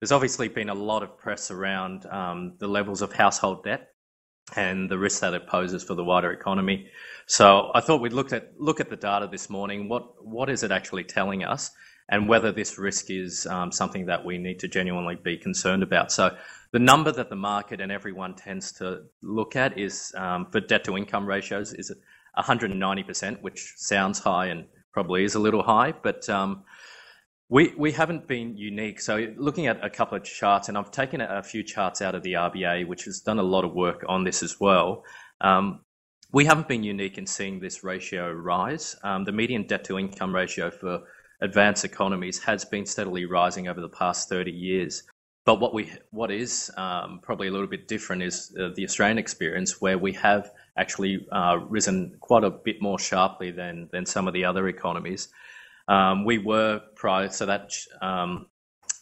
there's obviously been a lot of press around the levels of household debt and the risk that it poses for the wider economy. So I thought we'd look at the data this morning. What is it actually telling us, and whether this risk is something that we need to genuinely be concerned about. So the number that the market and everyone tends to look at is for debt to income ratios is 190%, which sounds high and probably is a little high, but we haven't been unique. So looking at a couple of charts, and I've taken a few charts out of the RBA, which has done a lot of work on this as well. We haven't been unique in seeing this ratio rise. The median debt to income ratio for advanced economies has been steadily rising over the past 30 years. But what is probably a little bit different is the Australian experience, where we have actually risen quite a bit more sharply than some of the other economies. We were prior, so that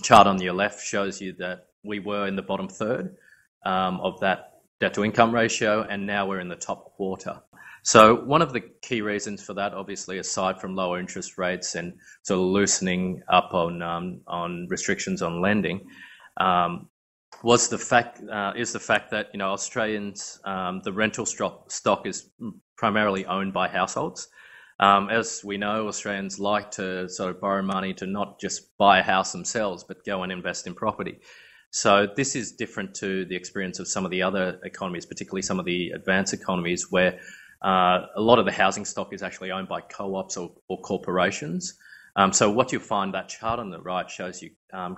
chart on your left shows you that we were in the bottom third of that debt to income ratio, and now we're in the top quarter. So one of the key reasons for that, obviously, aside from lower interest rates and sort of loosening up on restrictions on lending, is the fact that Australians, the rental stock is primarily owned by households. As we know, Australians like to sort of borrow money to not just buy a house themselves, but go and invest in property. So this is different to the experience of some of the other economies, particularly some of the advanced economies, where a lot of the housing stock is actually owned by co-ops or corporations. So what you find, that chart on the right shows you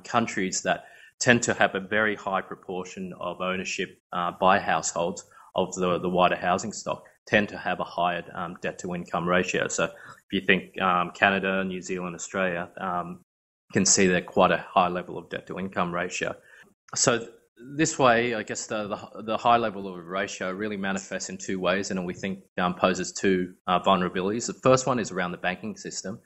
countries that tend to have a very high proportion of ownership by households of the wider housing stock tend to have a higher debt to income ratio. So if you think Canada, New Zealand, Australia, can see they're quite a high level of debt to income ratio. So this way, I guess the high level of ratio really manifests in two ways, and we think poses two vulnerabilities. The first one is around the banking system.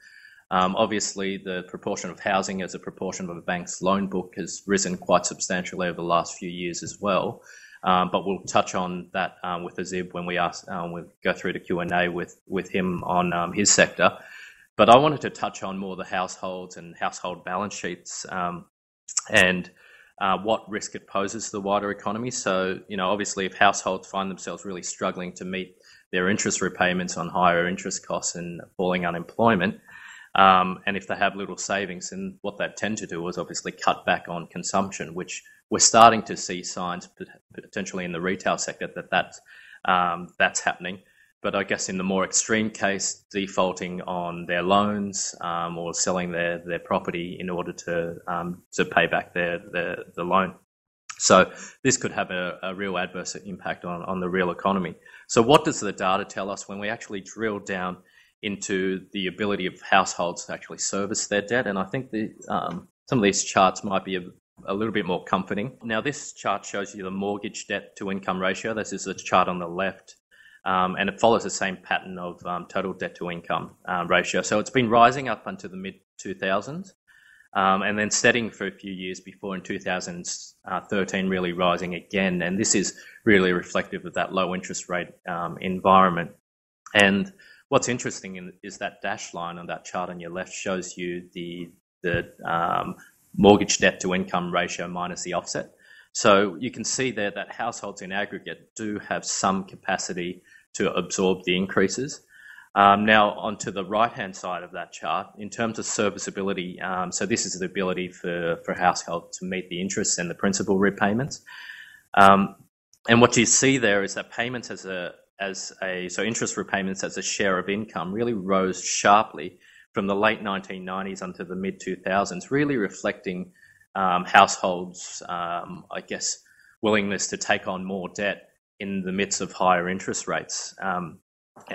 Obviously, the proportion of housing as a proportion of a bank's loan book has risen quite substantially over the last few years as well. But we'll touch on that with Azib when we go through the Q&A with him on his sector. But I wanted to touch on more the households and household balance sheets and what risk it poses to the wider economy. So, obviously, if households find themselves really struggling to meet their interest repayments on higher interest costs and falling unemployment, and if they have little savings, then what they tend to do is obviously cut back on consumption, which we're starting to see signs potentially in the retail sector that's happening. But I guess in the more extreme case, defaulting on their loans or selling their property in order to pay back the loan. So this could have a real adverse impact on the real economy. So what does the data tell us when we actually drill down into the ability of households to actually service their debt? And I think some of these charts might be a little bit more comforting. Now, this chart shows you the mortgage debt to income ratio. This is the chart on the left. And it follows the same pattern of total debt to income ratio. So it's been rising up until the mid-2000s and then steadying for a few years before in 2013 really rising again. And this is really reflective of that low interest rate environment. And what's interesting is that dashed line on that chart on your left shows you the mortgage debt to income ratio minus the offset. So you can see there that households in aggregate do have some capacity to absorb the increases. Now, onto the right-hand side of that chart, in terms of serviceability, so this is the ability for households to meet the interest and the principal repayments. And what you see there is that payments so interest repayments as a share of income really rose sharply from the late 1990s until the mid-2000s, really reflecting households, willingness to take on more debt in the midst of higher interest rates.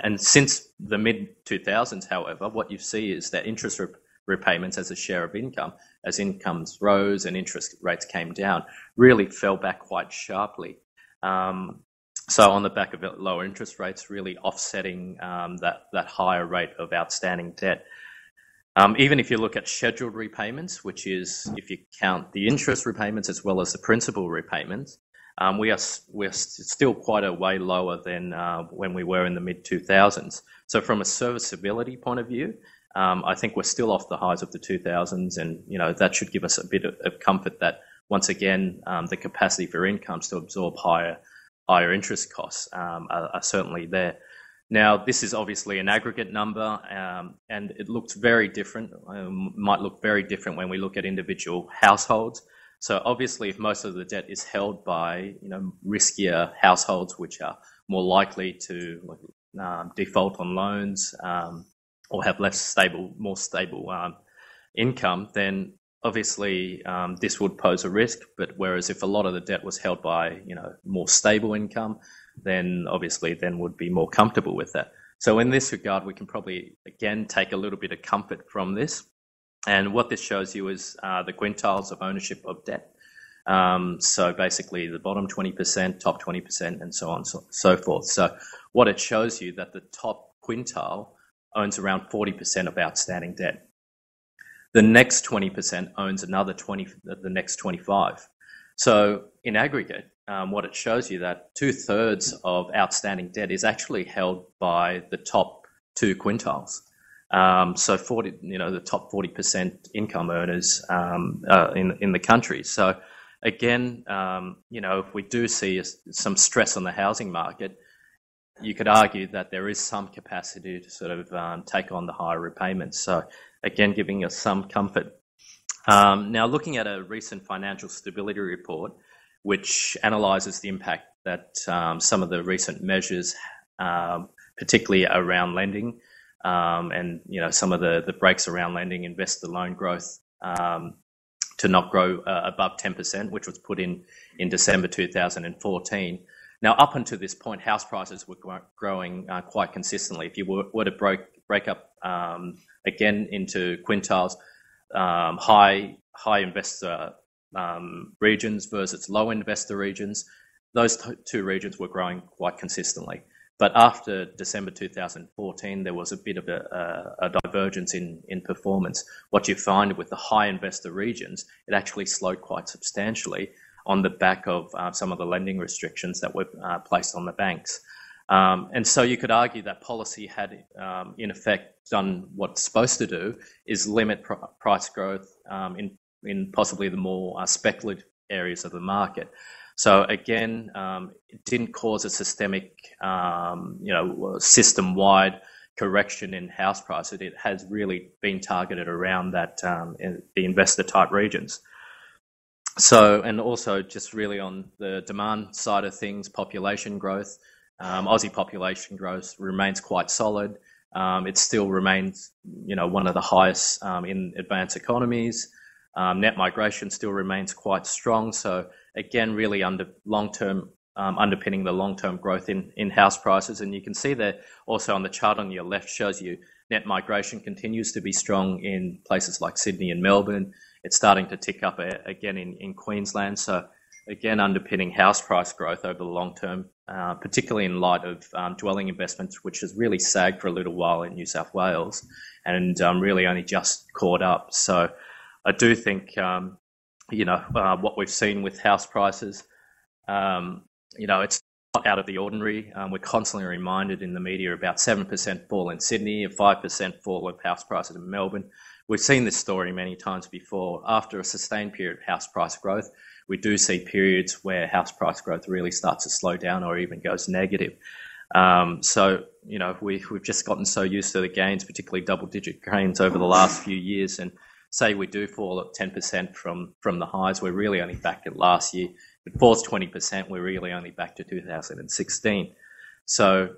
And since the mid-2000s, however, what you see is that interest repayments as a share of income, as incomes rose and interest rates came down, really fell back quite sharply. So on the back of lower interest rates, really offsetting that higher rate of outstanding debt. Even if you look at scheduled repayments, which is if you count the interest repayments as well as the principal repayments, we're still quite a way lower than when we were in the mid-2000s. So from a serviceability point of view, I think we're still off the highs of the 2000s, and that should give us a bit of comfort that once again, the capacity for incomes to absorb higher interest costs are certainly there. Now, this is obviously an aggregate number, and it looks very different, might look very different when we look at individual households. So obviously, if most of the debt is held by, riskier households, which are more likely to default on loans or have more stable income, then obviously this would pose a risk. But whereas if a lot of the debt was held by, more stable income, then obviously would be more comfortable with that. So in this regard, we can probably, again, take a little bit of comfort from this. And what this shows you is the quintiles of ownership of debt. So basically the bottom 20%, top 20%, and so on and so forth. So what it shows you that the top quintile owns around 40% of outstanding debt. The next 20% owns another the next 25. So in aggregate, what it shows you that 2/3 of outstanding debt is actually held by the top two quintiles. So the top 40% income earners in the country. So again, if we do see some stress on the housing market, you could argue that there is some capacity to sort of take on the higher repayments. So again, giving us some comfort. Now, looking at a recent financial stability report, which analyses the impact that some of the recent measures, particularly around lending, and some of the breaks around lending, investor loan growth, to not grow above 10%, which was put in December 2014. Now, up until this point, house prices were growing quite consistently. If you were to break up again into quintiles, high investor regions versus low investor regions, those two regions were growing quite consistently. But after December 2014, there was a bit of a divergence in performance. What you find with the high investor regions, it actually slowed quite substantially on the back of some of the lending restrictions that were placed on the banks. And so you could argue that policy had, in effect, done what it's supposed to do, is limit price growth in possibly the more speculative areas of the market. So again, it didn't cause a systemic, system-wide correction in house prices. It has really been targeted around that in the investor-type regions. So, and also just really on the demand side of things, population growth, Aussie population growth remains quite solid. It still remains, one of the highest in advanced economies. Net migration still remains quite strong. So again, really underpinning the long-term growth in house prices. And you can see there also on the chart on your left shows you net migration continues to be strong in places like Sydney and Melbourne. It's starting to tick up again in Queensland. So again, underpinning house price growth over the long term, particularly in light of dwelling investments, which has really sagged for a little while in New South Wales and really only just caught up. So I do think, what we've seen with house prices, it's not out of the ordinary. We're constantly reminded in the media about 7% fall in Sydney, a 5% fall of house prices in Melbourne. We've seen this story many times before. After a sustained period of house price growth, we do see periods where house price growth really starts to slow down or even goes negative. So we've just gotten so used to the gains, particularly double-digit gains over the last few years, and say we do fall at 10% from the highs, we're really only back at last year. If it falls 20%, we're really only back to 2016. So,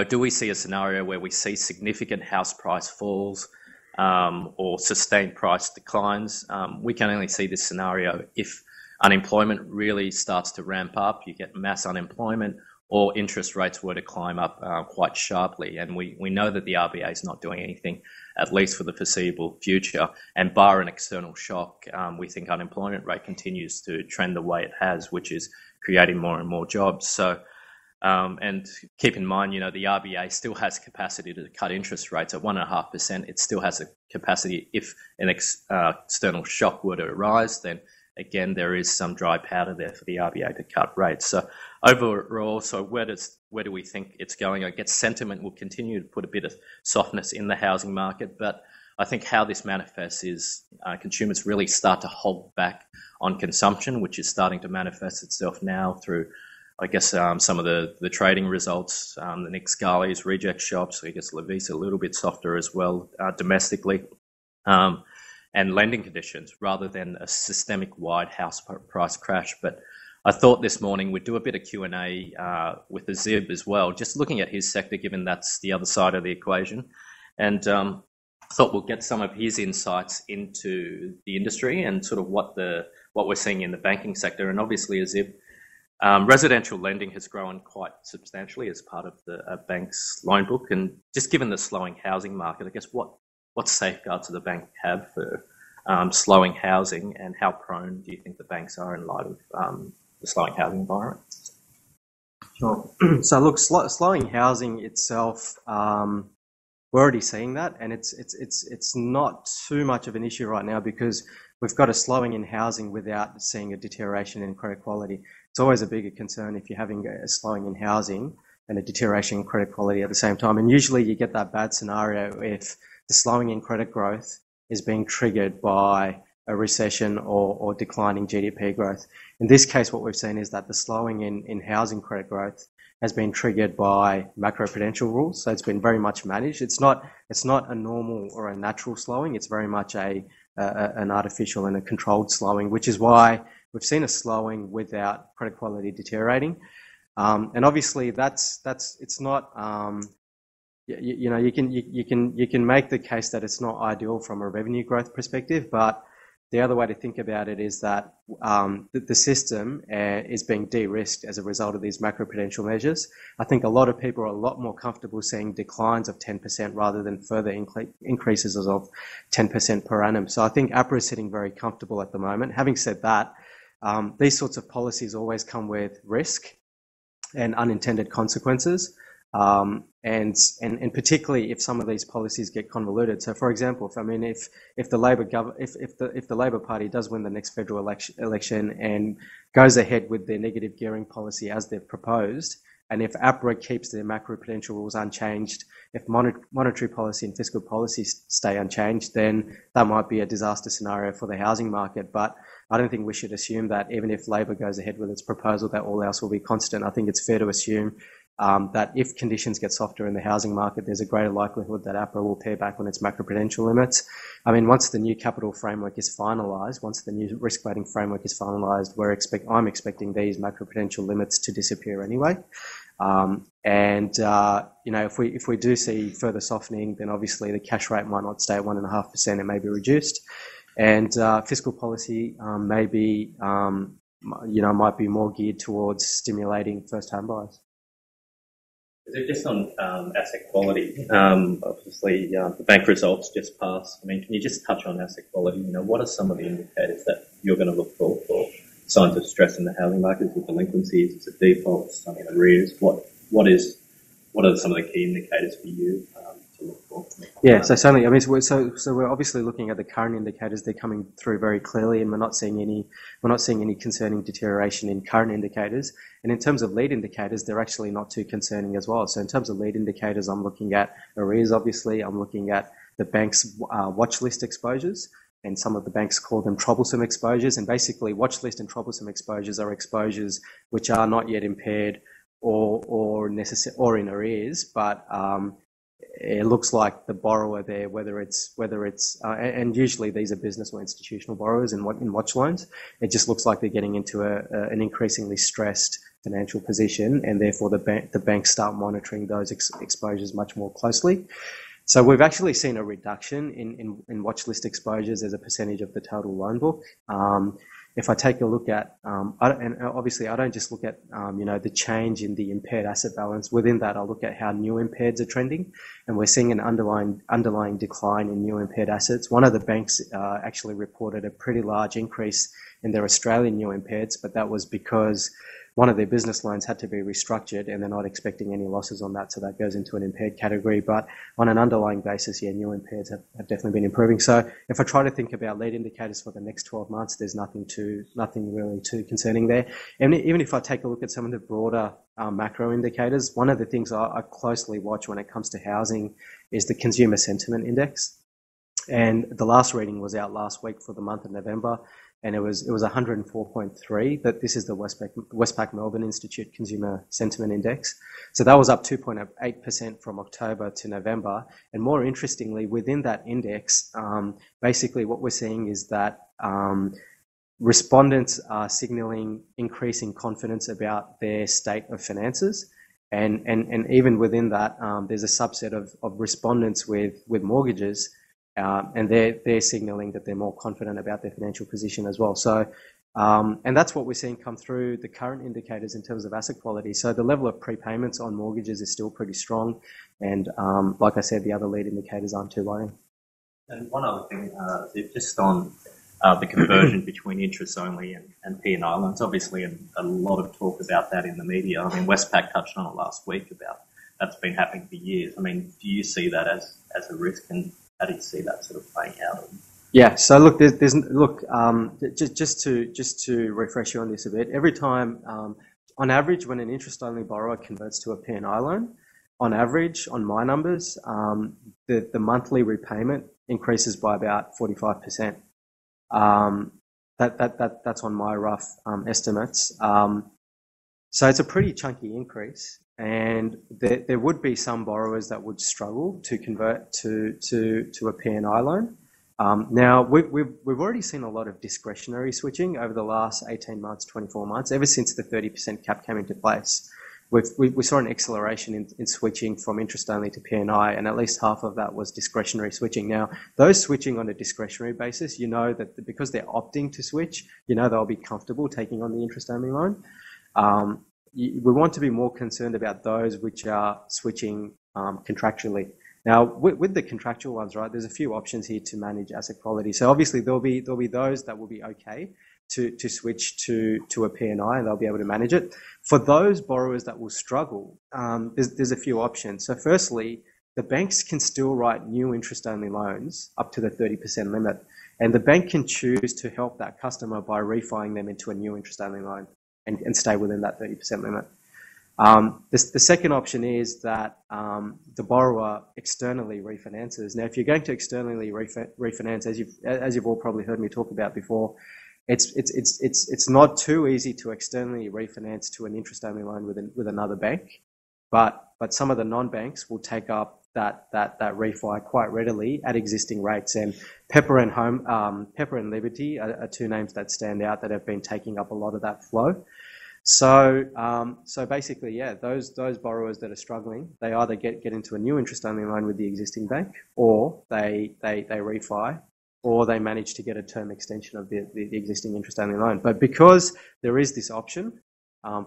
do we see a scenario where we see significant house price falls or sustained price declines? We can only see this scenario if unemployment really starts to ramp up, you get mass unemployment, or interest rates were to climb up quite sharply. And we know that the RBA is not doing anything, at least for the foreseeable future. And bar an external shock, we think unemployment rate continues to trend the way it has, which is creating more and more jobs. So, and keep in mind, the RBA still has capacity to cut interest rates at 1.5%. It still has a capacity if an external shock were to arise, then again, there is some dry powder there for the RBA to cut rates. So overall, where do we think it's going? I guess sentiment will continue to put a bit of softness in the housing market, but I think how this manifests is consumers really start to hold back on consumption, which is starting to manifest itself now through, I guess, some of the trading results, the Nick Scali's reject shops, I guess Levis a little bit softer as well domestically, and lending conditions rather than a systemic-wide house price crash. But I thought this morning we'd do a bit of Q&A with Azib as well, just looking at his sector, given that's the other side of the equation. And I thought we'll get some of his insights into the industry and sort of what we're seeing in the banking sector. And obviously, Azib, residential lending has grown quite substantially as part of the bank's loan book. And just given the slowing housing market, I guess what safeguards do the bank have for slowing housing, and how prone do you think the banks are in light of the slowing housing environment? Sure. So look, slowing housing itself, we're already seeing that, and it's not too much of an issue right now because we've got a slowing in housing without seeing a deterioration in credit quality. It's always a bigger concern if you're having a slowing in housing and a deterioration in credit quality at the same time. And usually you get that bad scenario if the slowing in credit growth is being triggered by a recession or declining GDP growth. In this case, what we've seen is that the slowing in housing credit growth has been triggered by macroprudential rules. So it's been very much managed. It's not a normal or a natural slowing. It's very much an artificial and a controlled slowing, which is why we've seen a slowing without credit quality deteriorating. And obviously it's not, you can make the case that it's not ideal from a revenue growth perspective, but the other way to think about it is that the system is being de-risked as a result of these macroprudential measures. I think a lot of people are a lot more comfortable seeing declines of 10% rather than further increases of 10% per annum. So I think APRA is sitting very comfortable at the moment. Having said that, these sorts of policies always come with risk and unintended consequences. And particularly if some of these policies get convoluted. So, for example, if the Labor Party does win the next federal election and goes ahead with their negative gearing policy as they've proposed, and if APRA keeps their macroprudential rules unchanged, if monetary policy and fiscal policy stay unchanged, then that might be a disaster scenario for the housing market. But I don't think we should assume that even if Labor goes ahead with its proposal, that all else will be constant. I think it's fair to assume that if conditions get softer in the housing market, there's a greater likelihood that APRA will pare back on its macroprudential limits. I mean, once the new capital framework is finalised, once the new risk weighting framework is finalised, I'm expecting these macroprudential limits to disappear anyway. If we do see further softening, then obviously the cash rate might not stay at 1.5%; it may be reduced, and fiscal policy might be more geared towards stimulating first-home buyers. Just on asset quality, obviously the bank results just passed. I mean, can you just touch on asset quality? What are some of the indicators that you're going to look for signs of stress in the housing market? Is it delinquencies? Is it defaults? I mean, arrears? What are some of the key indicators for you to look for? Yeah, so certainly, I mean, so we're obviously looking at the current indicators. They're coming through very clearly, and we're not seeing any concerning deterioration in current indicators. And in terms of lead indicators, they're actually not too concerning as well. So in terms of lead indicators, I'm looking at arrears, obviously. I'm looking at the bank's watch list exposures, and some of the banks call them troublesome exposures. And basically, watch list and troublesome exposures are exposures which are not yet impaired or in arrears, but it looks like the borrower there, whether it's and usually these are business or institutional borrowers in watch loans, it just looks like they're getting into an increasingly stressed financial position, and therefore the banks start monitoring those exposures much more closely. So we've actually seen a reduction in watch list exposures as a percentage of the total loan book. If I take a look at, and obviously I don't just look at, the change in the impaired asset balance. Within that, I'll look at how new impairs are trending, and we're seeing an underlying decline in new impaired assets. One of the banks actually reported a pretty large increase in their Australian new impairs, but that was because one of their business loans had to be restructured, and they're not expecting any losses on that, so that goes into an impaired category. But on an underlying basis, yeah, new impairs have definitely been improving. So if I try to think about lead indicators for the next 12 months, there's nothing really too concerning there. And even if I take a look at some of the broader macro indicators, one of the things I closely watch when it comes to housing is the consumer sentiment index. And the last reading was out last week for the month of November, and it was 104.3. That this is the Westpac Melbourne Institute Consumer Sentiment Index. So that was up 2.8% from October to November. And more interestingly, within that index, basically what we're seeing is that respondents are signalling increasing confidence about their state of finances. And even within that, there's a subset of respondents with mortgages, and they're signalling that they're more confident about their financial position as well. So, and that's what we're seeing come through the current indicators in terms of asset quality. So the level of prepayments on mortgages is still pretty strong, and like I said, the other lead indicators aren't too worrying. And one other thing, just on the conversion between interest only and P&I loans. Obviously, a lot of talk about that in the media. I mean, Westpac touched on it last week about that's been happening for years. I mean, do you see that as a risk, and how do you see that sort of playing out? Yeah. So look, just to refresh you on this a bit. Every time, on average, when an interest-only borrower converts to a P&I loan, on average, on my numbers, the monthly repayment increases by about 45%. That's on my rough estimates. So it's a pretty chunky increase, and there would be some borrowers that would struggle to convert to a P&I loan. Now we've already seen a lot of discretionary switching over the last 18 months, 24 months, ever since the 30% cap came into place. We saw an acceleration in switching from interest only to P&I, and at least half of that was discretionary switching. Now, those switching on a discretionary basis, you know that because they're opting to switch, you know they'll be comfortable taking on the interest only loan. We want to be more concerned about those which are switching contractually. Now, with the contractual ones, right, there's a few options here to manage asset quality. So obviously there'll be those that will be okay to switch to a P&I, and they'll be able to manage it. For those borrowers that will struggle, there's a few options. So firstly, the banks can still write new interest-only loans up to the 30% limit, and the bank can choose to help that customer by refining them into a new interest-only loan and stay within that 30% limit. The second option is that the borrower externally refinances. Now, if you're going to externally refinance, as you've all probably heard me talk about before, it's not too easy to externally refinance to an interest-only loan with another bank, but some of the non-banks will take up that refi quite readily at existing rates. And Pepper and Liberty are two names that stand out that have been taking up a lot of that flow. So basically, yeah, those borrowers that are struggling, they either get into a new interest-only loan with the existing bank, or they refi, or they manage to get a term extension of the existing interest-only loan. But because there is this option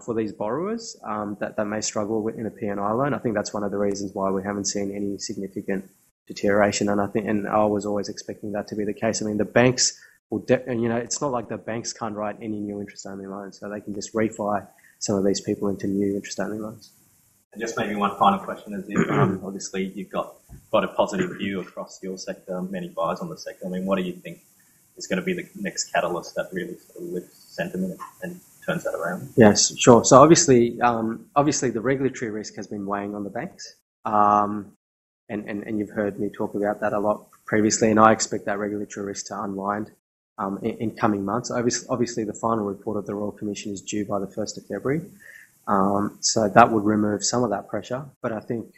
for these borrowers that may struggle in a P&I loan, I think that's one of the reasons why we haven't seen any significant deterioration. And I was always expecting that to be the case. I mean, the banks will, it's not like the banks can't write any new interest-only loans, so they can just refi some of these people into new interest-only loans. And just maybe one final question is, obviously you've got quite a positive view across your sector, many buyers on the sector. I mean, what do you think is going to be the next catalyst that really sort of lifts sentiment and turns that around? Yes, sure. So obviously the regulatory risk has been weighing on the banks, and you've heard me talk about that a lot previously, and I expect that regulatory risk to unwind in coming months. Obviously the final report of the Royal Commission is due by the 1st of February. So that would remove some of that pressure, but I think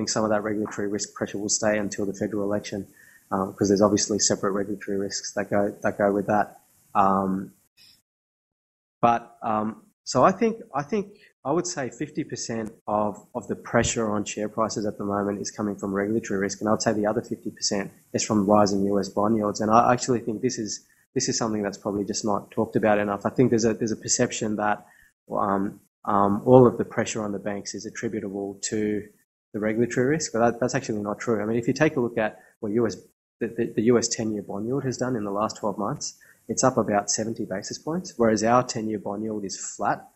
some of that regulatory risk pressure will stay until the federal election, because there's obviously separate regulatory risks that go with that. So I would say 50% of the pressure on share prices at the moment is coming from regulatory risk, and I'd say the other 50% is from rising US bond yields. And I actually think this is something that's probably just not talked about enough. I think there's a perception that all of the pressure on the banks is attributable to the regulatory risk, but that's actually not true. I mean, if you take a look at what the US 10-year bond yield has done in the last 12 months, it's up about 70 basis points, whereas our 10-year bond yield is flat.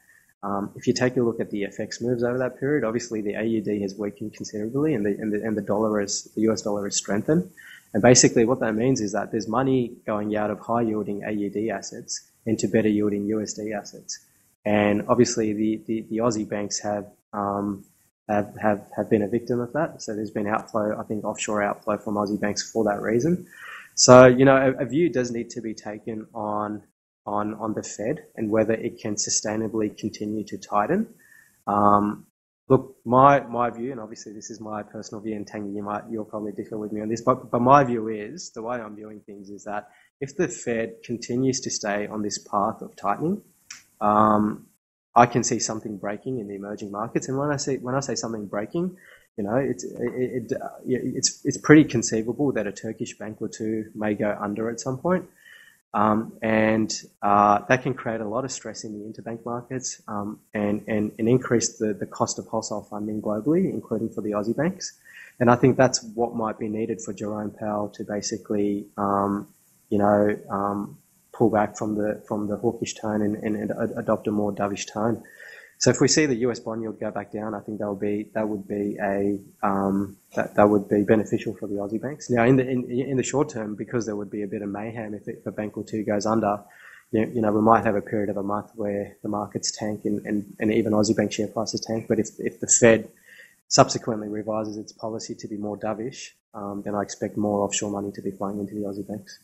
If you take a look at the FX moves over that period, obviously the AUD has weakened considerably, and the US dollar is strengthened. And basically what that means is that there's money going out of high yielding AUD assets into better yielding USD assets. And obviously the Aussie banks have been a victim of that. So there's been outflow, I think offshore outflow from Aussie banks for that reason. So, a view does need to be taken on the Fed and whether it can sustainably continue to tighten. Look, my view, and obviously this is my personal view, and Tang, you'll probably differ with me on this, but my view is, the way I'm viewing things is that if the Fed continues to stay on this path of tightening, I can see something breaking in the emerging markets. And when I say something breaking, it's pretty conceivable that a Turkish bank or two may go under at some point. And that can create a lot of stress in the interbank markets and increase the cost of wholesale funding globally, including for the Aussie banks. And I think that's what might be needed for Jerome Powell to basically, pull back from the hawkish tone and adopt a more dovish tone. So if we see the US bond yield go back down, I think that would be beneficial for the Aussie banks. Now, in the short term, because there would be a bit of mayhem if a bank or two goes under, we might have a period of a month where the markets tank and even Aussie bank share prices tank. But if the Fed subsequently revises its policy to be more dovish, then I expect more offshore money to be flowing into the Aussie banks.